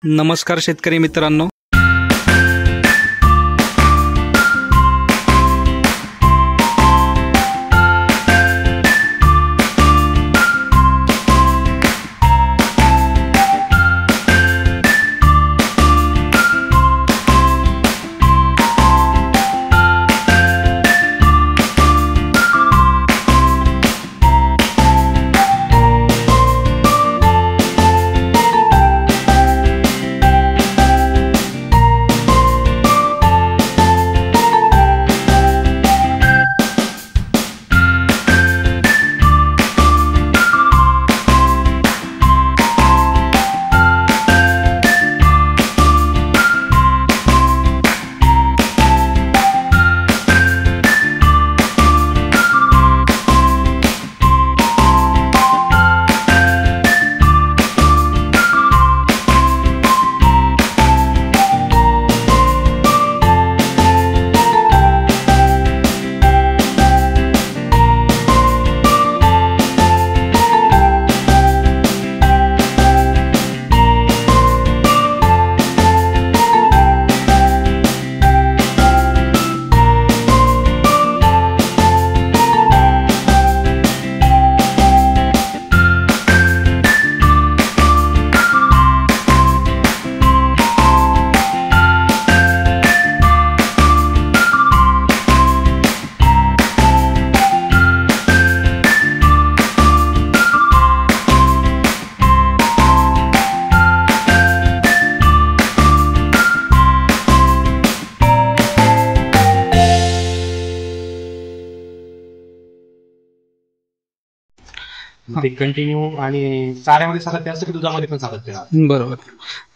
नमस्कार शेतकरी मित्रांनो. ते कंटिन्यू आणि चाऱ्यामध्ये सातत्य असतं की दुधामध्ये पण सातत्य राहतं. बरोबर.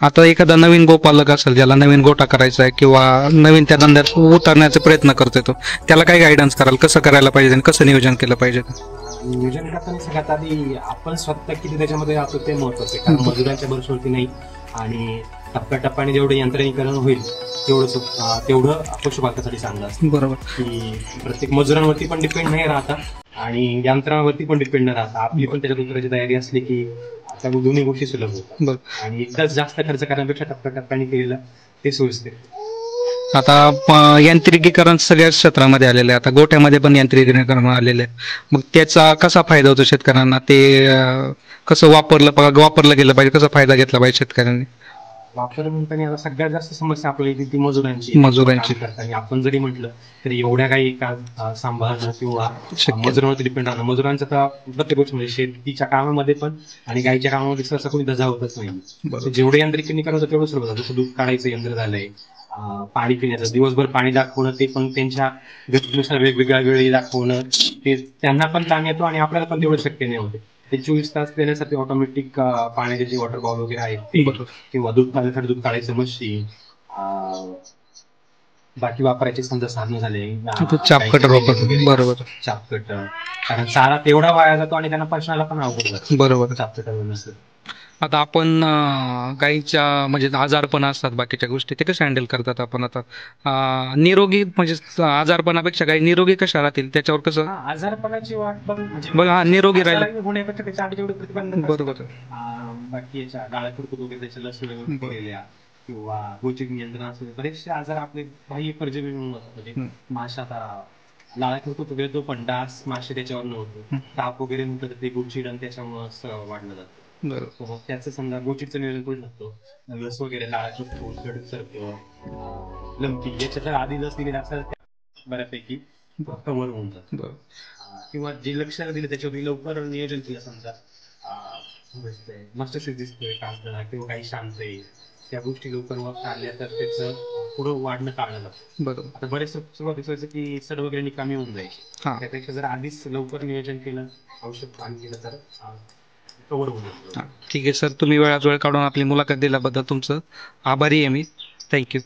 आता एखादा नवीन गोपालक असेल ज्याला नवीन गोठा करायचा आहे किंवा नवीन त्या धंद्यात उतरण्याचा प्रयत्न करतोय, तो त्याला काय गायडन्स कराल, कसं करायला पाहिजे आणि कसं नियोजन केलं पाहिजे? नियोजन करताना सगळ्यात आधी आपण स्वतः किती त्याच्यामध्ये राहतो ते महत्वाचं आहे, कारण मजुरांच्या भरवरती नाही आणि टप्प्याटप्प्याने जेवढं यंत्रणीकरण होईल तेवढं पशुपालकासाठी चांगलं असतं. बरोबर. की प्रत्येक मजुरांवरती पण डिपेंड नाही राहता आणि यंत्रावरती पण डिपेंड न राहता आपली पण त्याच्यात उतरायची तयारी असली की त्या दोन्ही गोष्टी सुलभ होतात. आणि एकदाच जास्त खर्च करण्यापेक्षा टप्प्याटप्प्याने केलेला ते सोयीस्कर. आता यांत्रिकीकरण सगळ्याच क्षेत्रामध्ये आलेलं आहे. आता गोठ्यामध्ये पण यांत्रिकीकरण आलेलं आहे. मग त्याचा कसा फायदा होतो शेतकऱ्यांना? ते कसं वापरलं गेलं पाहिजे, कसा फायदा घेतला पाहिजे शेतकऱ्यांनी? वापर म्हणताना आता सगळ्यात जास्त समस्या आपल्याला ती मजुरांची करताना आपण जरी म्हटलं तरी एवढ्या काही का सांभाळणं किंवा मजुरांवरती डिपेंड राहणं. मजुरांचं तर प्रत्येक गोष्ट म्हणजे शेतीच्या कामामध्ये पण आणि गाईच्या कामामध्ये सहसा कोणी धजा होतच नाही. जेवढं यांत्रिकीकरण होतं तेवढं सुरू होतं. जसं दूध काढायचं यंत्र झालंय, पाणी पिण्याचं दिवसभर पाणी दाखवणं, ते पण त्यांच्या गतीनुसार वेगवेगळ्या वेळी दाखवणं, ते त्यांना पण ताण येतो आणि आपल्याला पण तेवढं शक्य नाही होते. ते 24 तास देण्यासाठी ऑटोमॅटिक पाण्याचे जे वॉटर बॉल वगैरे आहेत ते किंवा दूध काढण्यासाठी दूध काढायचं मशीन, बाकी वापरायचे समजा साधनं झाले, चापकटर वापर. बरोबर. चापकटर, कारण चारा तेवढा वाया जातो आणि त्यांना पचनाला पण अवघड जातं. बरोबर. चापकटर नसतं. आता आपण गाईच्या म्हणजे आजारपण असतात, बाकीच्या गोष्टी ते कसे हँडल करतात आपण? आता निरोगी म्हणजे आजारपणापेक्षा गाई निरोगी कशा राहतील त्याच्यावर कसं? आजारपणाची वाट पण म्हणजे बघा, निरोगी राहील. होण्यापेक्षा त्याच्या आधी जेवढे प्रतिबंध. बरोबर. बाकी याच्या गाळ्यापुरतं वगैरे त्याच्या लसूण केलेल्या किंवा गोचिक नियंत्रण असेल, बरेचसे आजार आपले बाह्य परजीवी म्हणजे माशा, लाळापुरतं वगैरे तो पण डास मासे त्याच्यावर नव्हतं. ताप वगैरे म्हटलं तर ते गोचिड आणि त्याच्यामुळे वाढलं जातं. बरोबर. त्याचं समजा गोचिडचं नियोजन करू शकतो. लस वगैरे लाळाचं लंपी याच्या जर आधी लस दिलेला असेल बऱ्यापैकी कव्हर होऊन जातं. किंवा जे लक्ष दिले त्याच्यावर लवकर नियोजन केलं, समजा मस्त दिसतोय कांदा किंवा काही शांत आहे, त्या गोष्टी लवकर आल्या तर त्याचं पुढं वाढणं टाळलं जातं. बरोबर. आता बरेच सुरुवातीस व्हायचं की सड वगैरे निकामी होऊन जायची, त्यापेक्षा जर आधीच लवकर नियोजन केलं, औषध पाणी केलं तर कव्हर होऊन जातं. ठीक आहे सर, तुम्ही वेळात वेळ काढून आपली मुलाखत दिल्याबद्दल तुमचं आभारी आहे मी. थँक्यू.